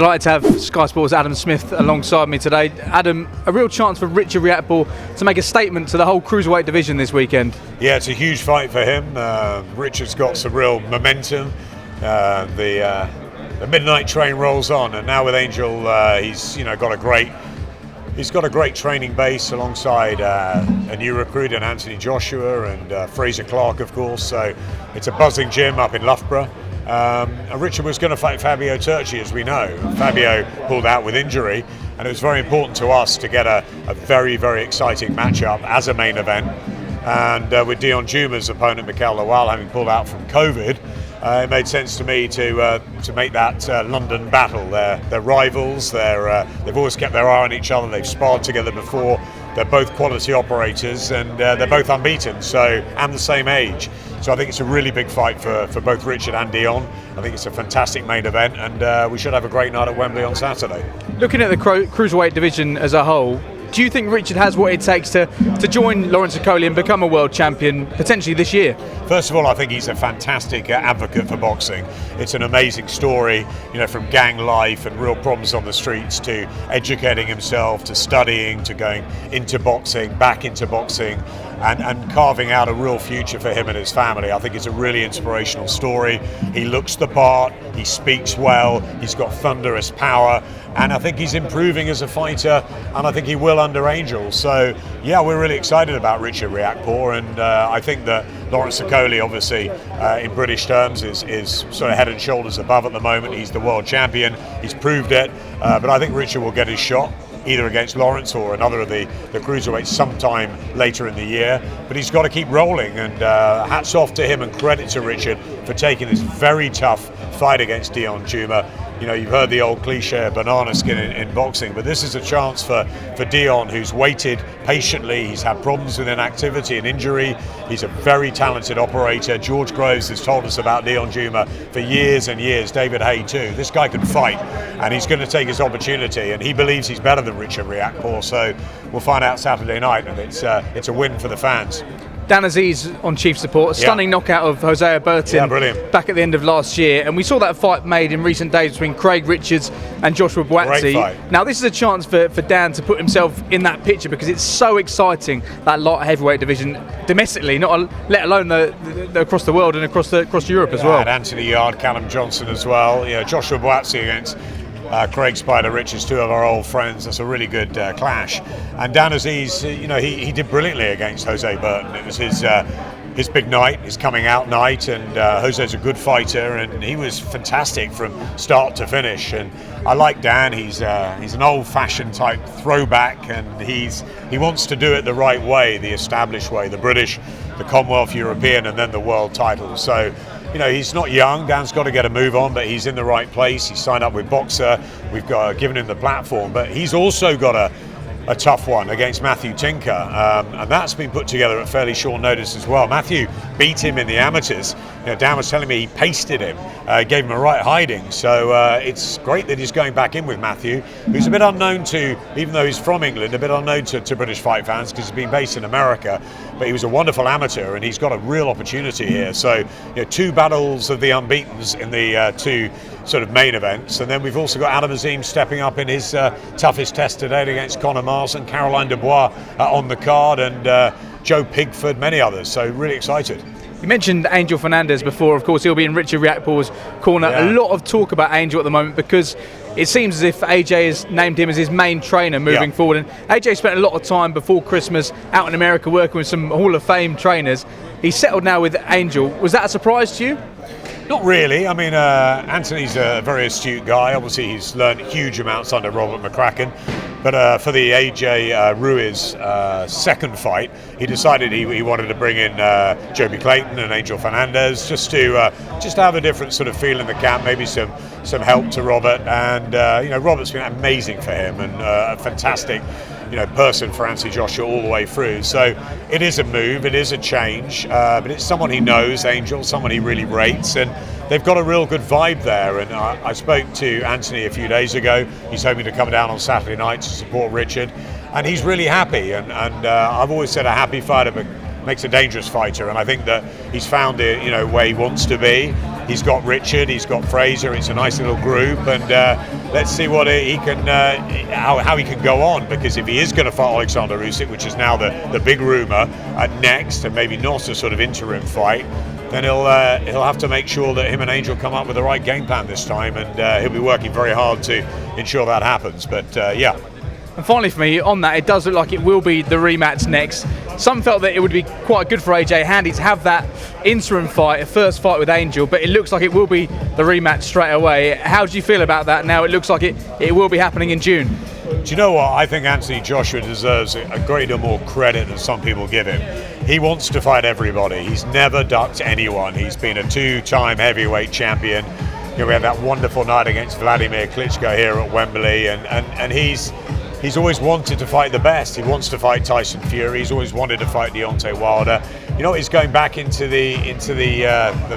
Delighted to have Sky Sports' Adam Smith alongside me today. Adam, a real chance for Richard Riakporhe to make a statement to the whole cruiserweight division this weekend. Yeah, it's a huge fight for him. Richard's got some real momentum. The midnight train rolls on, and now with Angel, he's got a great training base alongside a new recruit in Anthony Joshua and Fraser Clark, of course. So it's a buzzing gym up in Loughborough. And Richard was going to fight Fabio Turchi, as we know. Fabio pulled out with injury, and it was very important to us to get a very, very exciting matchup as a main event. And with Dion Juma's opponent, Mikel Lawal, having pulled out from COVID, it made sense to me to make that London battle. They're rivals. They've always kept their eye on each other. They've sparred together before. They're both quality operators, and they're both unbeaten, and the same age. So I think it's a really big fight for both Richard and Dion. I think it's a fantastic main event, and we should have a great night at Wembley on Saturday. Looking at the cruiserweight division as a whole, do you think Richard has what it takes to join Lawrence Okolie and become a world champion potentially this year? First of all, I think he's a fantastic advocate for boxing. It's an amazing story, from gang life and real problems on the streets to educating himself, to studying, to going into boxing, back into boxing, and carving out a real future for him and his family. I think it's a really inspirational story. He looks the part, he speaks well, he's got thunderous power, and I think he's improving as a fighter, and I think he will under Angel. So yeah, we're really excited about Richard Riakporhe, and I think that Lawrence Okolie, obviously, in British terms, is sort of head and shoulders above at the moment. He's the world champion, he's proved it, but I think Richard will get his shot, either against Lawrence or another of the cruiserweights sometime later in the year. But he's got to keep rolling, and hats off to him and credit to Richard for taking this very tough fight against Dion Juma. You've heard the old cliche banana skin in boxing, but this is a chance for Dion, who's waited patiently. He's had problems with inactivity and injury. He's a very talented operator. George Groves has told us about Dion Juma for years and years, David Hay too. This guy can fight, and he's going to take his opportunity, and he believes he's better than Richard Riakporhe, so we'll find out Saturday night, and it's a win for the fans. Dan Aziz on chief support, a stunning knockout of Jose Albertin back at the end of last year, and we saw that fight made in recent days between Craig Richards and Joshua Buatsi. Now this is a chance for Dan to put himself in that picture, because it's so exciting, that light heavyweight division domestically, let alone the across the world and across Europe as well. And Anthony Yard, Callum Johnson as well. Joshua Buatsi against Craig Spider Richards, two of our old friends. That's a really good clash. And Dan Aziz, he did brilliantly against Jose Burton. It was his big night, his coming out night, and Jose's a good fighter, and he was fantastic from start to finish. And I like Dan. He's an old-fashioned type throwback, and he wants to do it the right way, the established way, the British, the Commonwealth, European, and then the world title. So he's not young. Dan's got to get a move on, but he's in the right place. He's signed up with Boxer. We've given him the platform, but he's also got a tough one against Matthew Tinker, and that's been put together at fairly short notice as well. Matthew beat him in the amateurs. Dan was telling me he pasted him, gave him a right hiding. So it's great that he's going back in with Matthew, who's a bit unknown to, even though he's from England, a bit unknown to British fight fans because he's been based in America. But he was a wonderful amateur, and he's got a real opportunity here. So two battles of the unbeatens in the two sort of main events, and then we've also got Adam Azim stepping up in his toughest test today against Conor Marsden, Caroline Dubois on the card, and Joe Pigford, many others. So really excited. You mentioned Angel Fernandez before. Of course, he'll be in Richard Riakporhe's corner. A lot of talk about Angel at the moment, because it seems as if AJ has named him as his main trainer moving forward. And AJ spent a lot of time before Christmas out in America working with some Hall of Fame trainers. He's settled now with Angel. Was that a surprise to you? Not really. I mean, Anthony's a very astute guy. Obviously, he's learned huge amounts under Robert McCracken. But for the AJ Ruiz second fight, he decided he wanted to bring in Joby Clayton and Angel Fernandez just to have a different sort of feel in the camp, maybe some help to Robert. And Robert's been amazing for him, and a fantastic person for Anthony Joshua all the way through. So it is a move, it is a change, but it's someone he knows, Angel, someone he really rates, and they've got a real good vibe there. And I spoke to Anthony a few days ago. He's hoping to come down on Saturday night to support Richard, and he's really happy. And I've always said a happy fighter makes a dangerous fighter, and I think that he's found it, where he wants to be. He's got Richard, he's got Fraser. It's a nice little group, and let's see what he can, how he can go on. Because if he is going to fight Alexander Usyk, which is now the big rumor next, and maybe not a sort of interim fight, then he'll have to make sure that him and Angel come up with the right game plan this time, and he'll be working very hard to ensure that happens. But yeah. And finally for me, on that, it does look like it will be the rematch next. Some felt that it would be quite good for AJ Handy to have that interim fight, a first fight with Angel, but it looks like it will be the rematch straight away. How do you feel about that now? It looks like it will be happening in June. Do you know what? I think Anthony Joshua deserves a great deal more credit than some people give him. He wants to fight everybody. He's never ducked anyone. He's been a 2-time heavyweight champion. You know, we had that wonderful night against Vladimir Klitschko here at Wembley, and he's always wanted to fight the best. He wants to fight Tyson Fury. He's always wanted to fight Deontay Wilder. You know, he's going back into the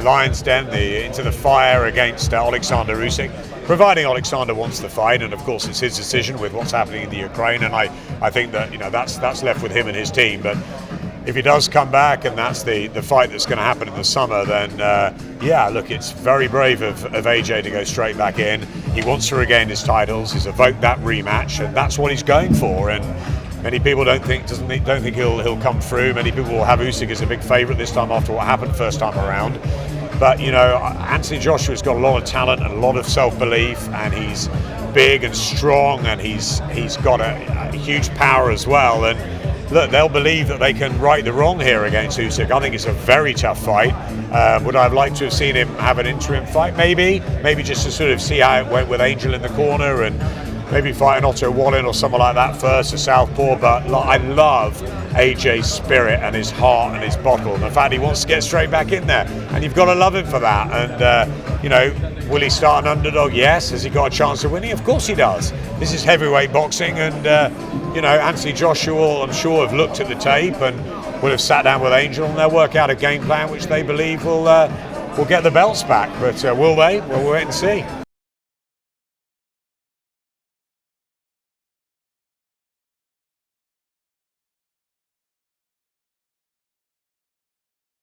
lion's den, into the fire against Alexander Usyk, providing Alexander wants the fight, and of course it's his decision with what's happening in the Ukraine. And I think that, you know, that's left with him and his team. But if he does come back and that's the fight that's going to happen in the summer, then yeah, look, it's very brave of AJ to go straight back in. He wants to regain his titles. He's evoked that rematch, and that's what he's going for. And many people don't think he'll come through. Many people will have Usyk as a big favourite this time after what happened first time around. But you know, Anthony Joshua's got a lot of talent and a lot of self-belief, and he's big and strong, and he's got a huge power as well. And look, they'll believe that they can right the wrong here against Usyk. I think it's a very tough fight. Would I have liked to have seen him have an interim fight? Maybe just to sort of see how it went with Angel in the corner, and maybe fight an Otto Wallin or someone like that first, a southpaw. But I love AJ's spirit and his heart and his bottle, and the fact he wants to get straight back in there. And you've got to love him for that. And you know, will he start an underdog? Yes. Has he got a chance of winning? Of course he does. This is heavyweight boxing, and you know, Anthony Joshua, I'm sure, have looked at the tape and will have sat down with Angel, and they'll work out a game plan which they believe will get the belts back. But will they? Well, we'll wait and see.